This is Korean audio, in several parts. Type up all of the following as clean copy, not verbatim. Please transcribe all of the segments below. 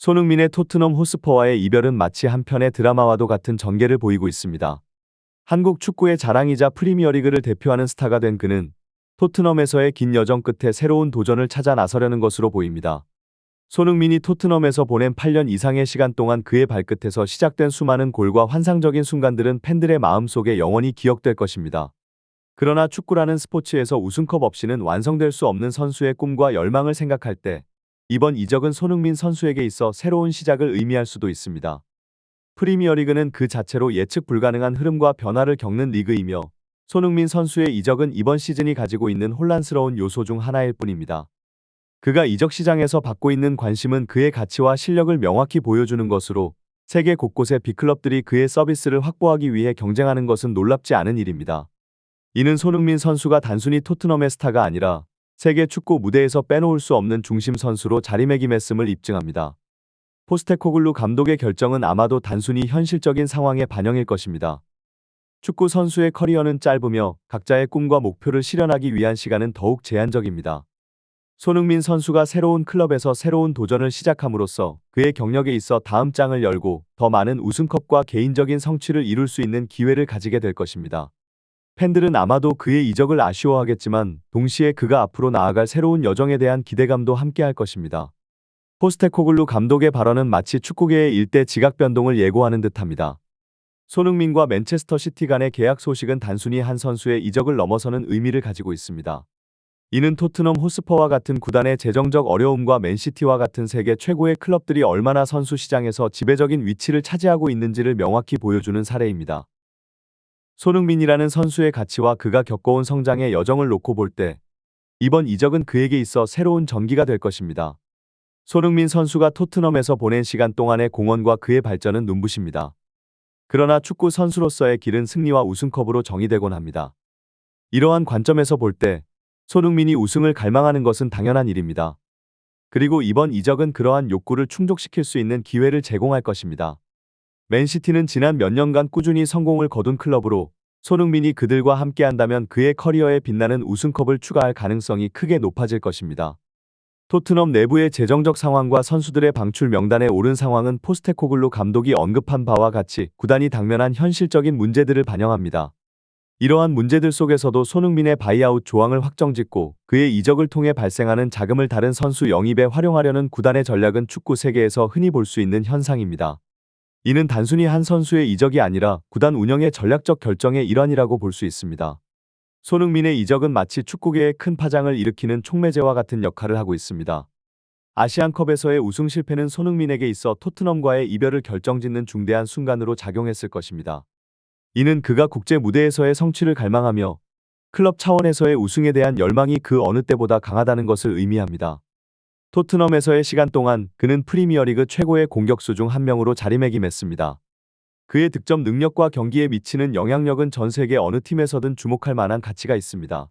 손흥민의 토트넘 호스퍼와의 이별은 마치 한 편의 드라마와도 같은 전개를 보이고 있습니다. 한국 축구의 자랑이자 프리미어리그를 대표하는 스타가 된 그는 토트넘에서의 긴 여정 끝에 새로운 도전을 찾아 나서려는 것으로 보입니다. 손흥민이 토트넘에서 보낸 8년 이상의 시간 동안 그의 발끝에서 시작된 수많은 골과 환상적인 순간들은 팬들의 마음속에 영원히 기억될 것입니다. 그러나 축구라는 스포츠에서 우승컵 없이는 완성될 수 없는 선수의 꿈과 열망을 생각할 때 이번 이적은 손흥민 선수에게 있어 새로운 시작을 의미할 수도 있습니다. 프리미어리그는 그 자체로 예측 불가능한 흐름과 변화를 겪는 리그이며 손흥민 선수의 이적은 이번 시즌이 가지고 있는 혼란스러운 요소 중 하나일 뿐입니다. 그가 이적 시장에서 받고 있는 관심은 그의 가치와 실력을 명확히 보여주는 것으로 세계 곳곳의 빅클럽들이 그의 서비스를 확보하기 위해 경쟁하는 것은 놀랍지 않은 일입니다. 이는 손흥민 선수가 단순히 토트넘의 스타가 아니라 세계 축구 무대에서 빼놓을 수 없는 중심 선수로 자리매김했음을 입증합니다. 포스테코글루 감독의 결정은 아마도 단순히 현실적인 상황의 반영일 것입니다. 축구 선수의 커리어는 짧으며 각자의 꿈과 목표를 실현하기 위한 시간은 더욱 제한적입니다. 손흥민 선수가 새로운 클럽에서 새로운 도전을 시작함으로써 그의 경력에 있어 다음 장을 열고 더 많은 우승컵과 개인적인 성취를 이룰 수 있는 기회를 가지게 될 것입니다. 팬들은 아마도 그의 이적을 아쉬워하겠지만 동시에 그가 앞으로 나아갈 새로운 여정에 대한 기대감도 함께할 것입니다. 포스테코글루 감독의 발언은 마치 축구계의 일대 지각 변동을 예고하는 듯합니다. 손흥민과 맨체스터 시티 간의 계약 소식은 단순히 한 선수의 이적을 넘어서는 의미를 가지고 있습니다. 이는 토트넘 호스퍼와 같은 구단의 재정적 어려움과 맨시티와 같은 세계 최고의 클럽들이 얼마나 선수 시장에서 지배적인 위치를 차지하고 있는지를 명확히 보여주는 사례입니다. 손흥민이라는 선수의 가치와 그가 겪어온 성장의 여정을 놓고 볼 때 이번 이적은 그에게 있어 새로운 전기가 될 것입니다. 손흥민 선수가 토트넘에서 보낸 시간 동안의 공헌과 그의 발전은 눈부십니다. 그러나 축구 선수로서의 길은 승리와 우승컵으로 정의되곤 합니다. 이러한 관점에서 볼 때 손흥민이 우승을 갈망하는 것은 당연한 일입니다. 그리고 이번 이적은 그러한 욕구를 충족시킬 수 있는 기회를 제공할 것입니다. 맨시티는 지난 몇 년간 꾸준히 성공을 거둔 클럽으로 손흥민이 그들과 함께한다면 그의 커리어에 빛나는 우승컵을 추가할 가능성이 크게 높아질 것입니다. 토트넘 내부의 재정적 상황과 선수들의 방출 명단에 오른 상황은 포스테코글루 감독이 언급한 바와 같이 구단이 당면한 현실적인 문제들을 반영합니다. 이러한 문제들 속에서도 손흥민의 바이아웃 조항을 확정짓고 그의 이적을 통해 발생하는 자금을 다른 선수 영입에 활용하려는 구단의 전략은 축구 세계에서 흔히 볼 수 있는 현상입니다. 이는 단순히 한 선수의 이적이 아니라 구단 운영의 전략적 결정의 일환이라고 볼 수 있습니다. 손흥민의 이적은 마치 축구계에 큰 파장을 일으키는 촉매제와 같은 역할을 하고 있습니다. 아시안컵에서의 우승 실패는 손흥민에게 있어 토트넘과의 이별을 결정짓는 중대한 순간으로 작용했을 것입니다. 이는 그가 국제 무대에서의 성취를 갈망하며 클럽 차원에서의 우승에 대한 열망이 그 어느 때보다 강하다는 것을 의미합니다. 토트넘에서의 시간 동안 그는 프리미어리그 최고의 공격수 중 한 명으로 자리매김했습니다. 그의 득점 능력과 경기에 미치는 영향력은 전 세계 어느 팀에서든 주목할 만한 가치가 있습니다.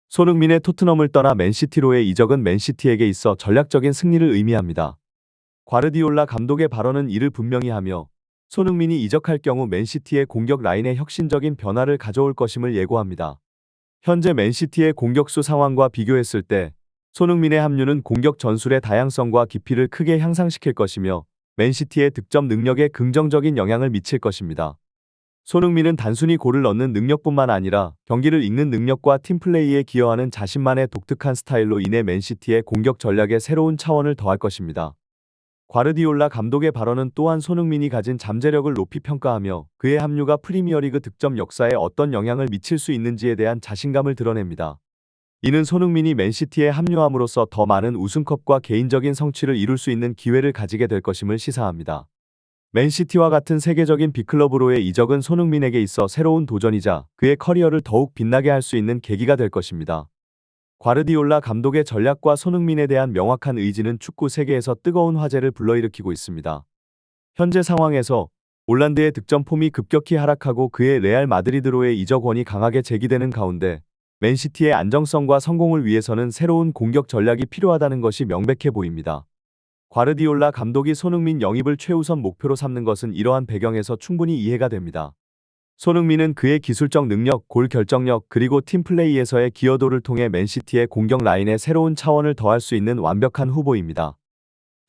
손흥민의 토트넘을 떠나 맨시티로의 이적은 맨시티에게 있어 전략적인 승리를 의미합니다. 과르디올라 감독의 발언은 이를 분명히 하며 손흥민이 이적할 경우 맨시티의 공격 라인에 혁신적인 변화를 가져올 것임을 예고합니다. 현재 맨시티의 공격수 상황과 비교했을 때 손흥민의 합류는 공격 전술의 다양성과 깊이를 크게 향상시킬 것이며 맨시티의 득점 능력에 긍정적인 영향을 미칠 것입니다. 손흥민은 단순히 골을 넣는 능력뿐만 아니라 경기를 읽는 능력과 팀플레이에 기여하는 자신만의 독특한 스타일로 인해 맨시티의 공격 전략에 새로운 차원을 더할 것입니다. 과르디올라 감독의 발언은 또한 손흥민이 가진 잠재력을 높이 평가하며 그의 합류가 프리미어리그 득점 역사에 어떤 영향을 미칠 수 있는지에 대한 자신감을 드러냅니다. 이는 손흥민이 맨시티에 합류함으로써 더 많은 우승컵과 개인적인 성취를 이룰 수 있는 기회를 가지게 될 것임을 시사합니다. 맨시티와 같은 세계적인 빅클럽으로의 이적은 손흥민에게 있어 새로운 도전이자 그의 커리어를 더욱 빛나게 할 수 있는 계기가 될 것입니다. 과르디올라 감독의 전략과 손흥민에 대한 명확한 의지는 축구 세계에서 뜨거운 화제를 불러일으키고 있습니다. 현재 상황에서 올란드의 득점 폼이 급격히 하락하고 그의 레알 마드리드로의 이적원이 강하게 제기되는 가운데 맨시티의 안정성과 성공을 위해서는 새로운 공격 전략이 필요하다는 것이 명백해 보입니다. 과르디올라 감독이 손흥민 영입을 최우선 목표로 삼는 것은 이러한 배경에서 충분히 이해가 됩니다. 손흥민은 그의 기술적 능력, 골 결정력, 그리고 팀플레이에서의 기여도를 통해 맨시티의 공격 라인에 새로운 차원을 더할 수 있는 완벽한 후보입니다.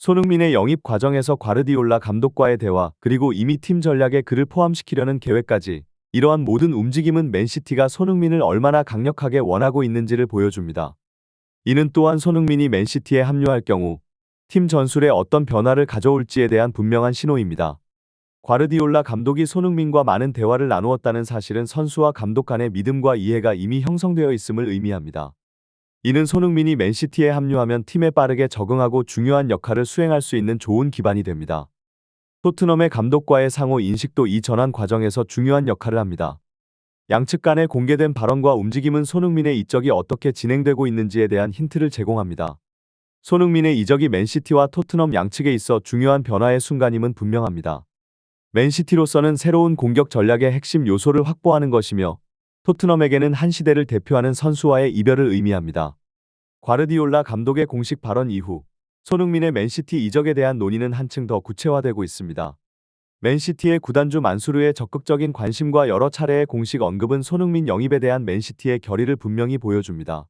손흥민의 영입 과정에서 과르디올라 감독과의 대화, 그리고 이미 팀 전략에 그를 포함시키려는 계획까지, 이러한 모든 움직임은 맨시티가 손흥민을 얼마나 강력하게 원하고 있는지를 보여줍니다. 이는 또한 손흥민이 맨시티에 합류할 경우 팀 전술에 어떤 변화를 가져올지에 대한 분명한 신호입니다. 과르디올라 감독이 손흥민과 많은 대화를 나누었다는 사실은 선수와 감독 간의 믿음과 이해가 이미 형성되어 있음을 의미합니다. 이는 손흥민이 맨시티에 합류하면 팀에 빠르게 적응하고 중요한 역할을 수행할 수 있는 좋은 기반이 됩니다. 토트넘의 감독과의 상호 인식도 이 전환 과정에서 중요한 역할을 합니다. 양측 간의 공개된 발언과 움직임은 손흥민의 이적이 어떻게 진행되고 있는지에 대한 힌트를 제공합니다. 손흥민의 이적이 맨시티와 토트넘 양측에 있어 중요한 변화의 순간임은 분명합니다. 맨시티로서는 새로운 공격 전략의 핵심 요소를 확보하는 것이며, 토트넘에게는 한 시대를 대표하는 선수와의 이별을 의미합니다. 과르디올라 감독의 공식 발언 이후 손흥민의 맨시티 이적에 대한 논의는 한층 더 구체화되고 있습니다. 맨시티의 구단주 만수르의 적극적인 관심과 여러 차례의 공식 언급은 손흥민 영입에 대한 맨시티의 결의를 분명히 보여줍니다.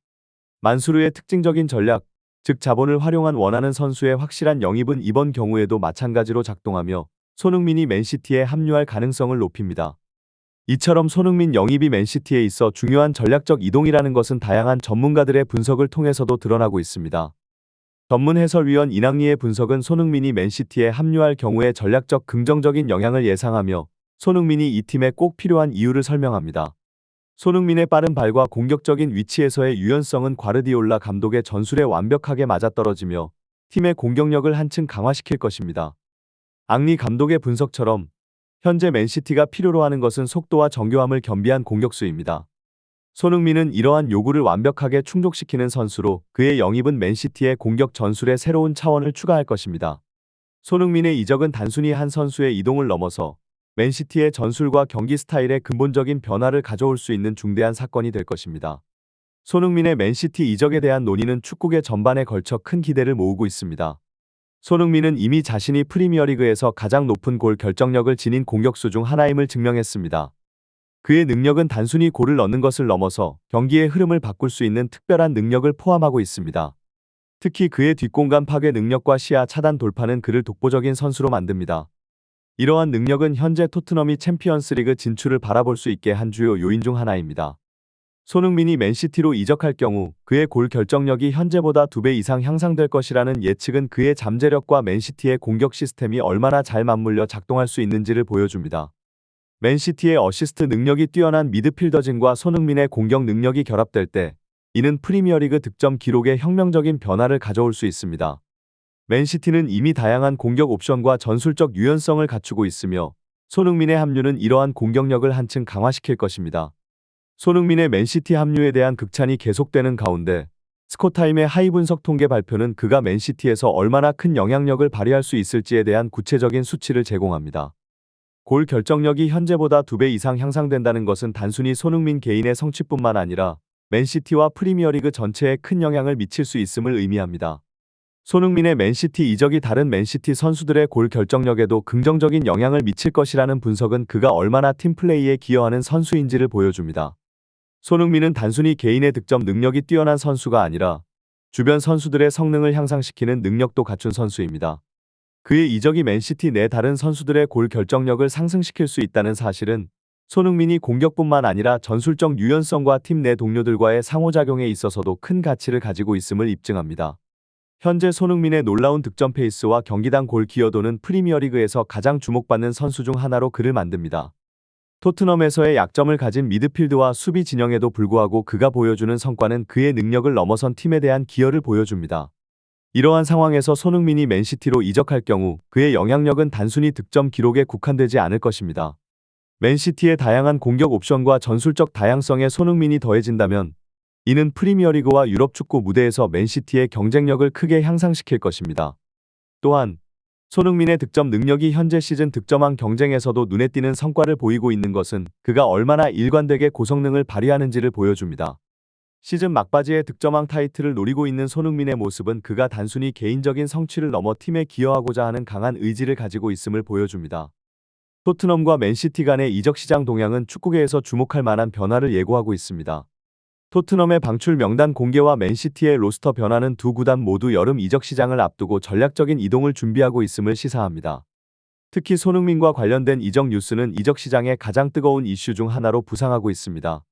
만수르의 특징적인 전략, 즉 자본을 활용한 원하는 선수의 확실한 영입은 이번 경우에도 마찬가지로 작동하며 손흥민이 맨시티에 합류할 가능성을 높입니다. 이처럼 손흥민 영입이 맨시티에 있어 중요한 전략적 이동이라는 것은 다양한 전문가들의 분석을 통해서도 드러나고 있습니다. 전문 해설위원 이낙리의 분석은 손흥민이 맨시티에 합류할 경우에 전략적 긍정적인 영향을 예상하며, 손흥민이 이 팀에 꼭 필요한 이유를 설명합니다. 손흥민의 빠른 발과 공격적인 위치에서의 유연성은 과르디올라 감독의 전술에 완벽하게 맞아떨어지며 팀의 공격력을 한층 강화시킬 것입니다. 앙리 감독의 분석처럼 현재 맨시티가 필요로 하는 것은 속도와 정교함을 겸비한 공격수입니다. 손흥민은 이러한 요구를 완벽하게 충족시키는 선수로, 그의 영입은 맨시티의 공격 전술에 새로운 차원을 추가할 것입니다. 손흥민의 이적은 단순히 한 선수의 이동을 넘어서 맨시티의 전술과 경기 스타일에 근본적인 변화를 가져올 수 있는 중대한 사건이 될 것입니다. 손흥민의 맨시티 이적에 대한 논의는 축구계 전반에 걸쳐 큰 기대를 모으고 있습니다. 손흥민은 이미 자신이 프리미어리그에서 가장 높은 골 결정력을 지닌 공격수 중 하나임을 증명했습니다. 그의 능력은 단순히 골을 넣는 것을 넘어서 경기의 흐름을 바꿀 수 있는 특별한 능력을 포함하고 있습니다. 특히 그의 뒷공간 파괴 능력과 시야 차단 돌파는 그를 독보적인 선수로 만듭니다. 이러한 능력은 현재 토트넘이 챔피언스리그 진출을 바라볼 수 있게 한 주요 요인 중 하나입니다. 손흥민이 맨시티로 이적할 경우 그의 골 결정력이 현재보다 2배 이상 향상될 것이라는 예측은 그의 잠재력과 맨시티의 공격 시스템이 얼마나 잘 맞물려 작동할 수 있는지를 보여줍니다. 맨시티의 어시스트 능력이 뛰어난 미드필더진과 손흥민의 공격 능력이 결합될 때, 이는 프리미어리그 득점 기록에 혁명적인 변화를 가져올 수 있습니다. 맨시티는 이미 다양한 공격 옵션과 전술적 유연성을 갖추고 있으며, 손흥민의 합류는 이러한 공격력을 한층 강화시킬 것입니다. 손흥민의 맨시티 합류에 대한 극찬이 계속되는 가운데, 스코타임의 하이 분석 통계 발표는 그가 맨시티에서 얼마나 큰 영향력을 발휘할 수 있을지에 대한 구체적인 수치를 제공합니다. 골 결정력이 현재보다 2배 이상 향상된다는 것은 단순히 손흥민 개인의 성취뿐만 아니라 맨시티와 프리미어리그 전체에 큰 영향을 미칠 수 있음을 의미합니다. 손흥민의 맨시티 이적이 다른 맨시티 선수들의 골 결정력에도 긍정적인 영향을 미칠 것이라는 분석은 그가 얼마나 팀플레이에 기여하는 선수인지를 보여줍니다. 손흥민은 단순히 개인의 득점 능력이 뛰어난 선수가 아니라 주변 선수들의 성능을 향상시키는 능력도 갖춘 선수입니다. 그의 이적이 맨시티 내 다른 선수들의 골 결정력을 상승시킬 수 있다는 사실은 손흥민이 공격뿐만 아니라 전술적 유연성과 팀 내 동료들과의 상호작용에 있어서도 큰 가치를 가지고 있음을 입증합니다. 현재 손흥민의 놀라운 득점 페이스와 경기당 골 기여도는 프리미어리그에서 가장 주목받는 선수 중 하나로 그를 만듭니다. 토트넘에서의 약점을 가진 미드필드와 수비 진영에도 불구하고 그가 보여주는 성과는 그의 능력을 넘어선 팀에 대한 기여를 보여줍니다. 이러한 상황에서 손흥민이 맨시티로 이적할 경우 그의 영향력은 단순히 득점 기록에 국한되지 않을 것입니다. 맨시티의 다양한 공격 옵션과 전술적 다양성에 손흥민이 더해진다면, 이는 프리미어리그와 유럽 축구 무대에서 맨시티의 경쟁력을 크게 향상시킬 것입니다. 또한 손흥민의 득점 능력이 현재 시즌 득점왕 경쟁에서도 눈에 띄는 성과를 보이고 있는 것은 그가 얼마나 일관되게 고성능을 발휘하는지를 보여줍니다. 시즌 막바지에 득점왕 타이틀을 노리고 있는 손흥민의 모습은 그가 단순히 개인적인 성취를 넘어 팀에 기여하고자 하는 강한 의지를 가지고 있음을 보여줍니다. 토트넘과 맨시티 간의 이적 시장 동향은 축구계에서 주목할 만한 변화를 예고하고 있습니다. 토트넘의 방출 명단 공개와 맨시티의 로스터 변화는 두 구단 모두 여름 이적 시장을 앞두고 전략적인 이동을 준비하고 있음을 시사합니다. 특히 손흥민과 관련된 이적 뉴스는 이적 시장의 가장 뜨거운 이슈 중 하나로 부상하고 있습니다.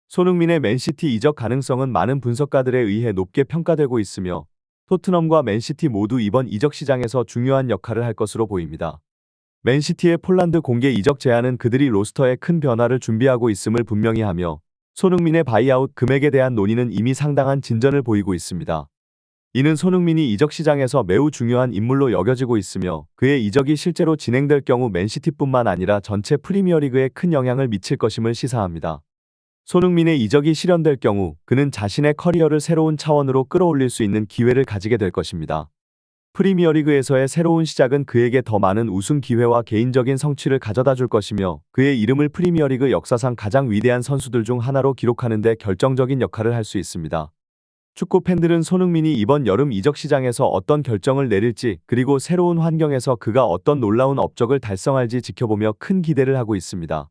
손흥민의 맨시티 이적 가능성은 많은 분석가들에 의해 높게 평가되고 있으며 토트넘과 맨시티 모두 이번 이적 시장에서 중요한 역할을 할 것으로 보입니다. 맨시티의 폴란드 공개 이적 제안은 그들이 로스터에 큰 변화를 준비하고 있음을 분명히 하며 손흥민의 바이아웃 금액에 대한 논의는 이미 상당한 진전을 보이고 있습니다. 이는 손흥민이 이적 시장에서 매우 중요한 인물로 여겨지고 있으며 그의 이적이 실제로 진행될 경우 맨시티뿐만 아니라 전체 프리미어리그에 큰 영향을 미칠 것임을 시사합니다. 손흥민의 이적이 실현될 경우 그는 자신의 커리어를 새로운 차원으로 끌어올릴 수 있는 기회를 가지게 될 것입니다. 프리미어리그에서의 새로운 시작은 그에게 더 많은 우승 기회와 개인적인 성취를 가져다 줄 것이며 그의 이름을 프리미어리그 역사상 가장 위대한 선수들 중 하나로 기록하는 데 결정적인 역할을 할 수 있습니다. 축구 팬들은 손흥민이 이번 여름 이적 시장에서 어떤 결정을 내릴지 그리고 새로운 환경에서 그가 어떤 놀라운 업적을 달성할지 지켜보며 큰 기대를 하고 있습니다.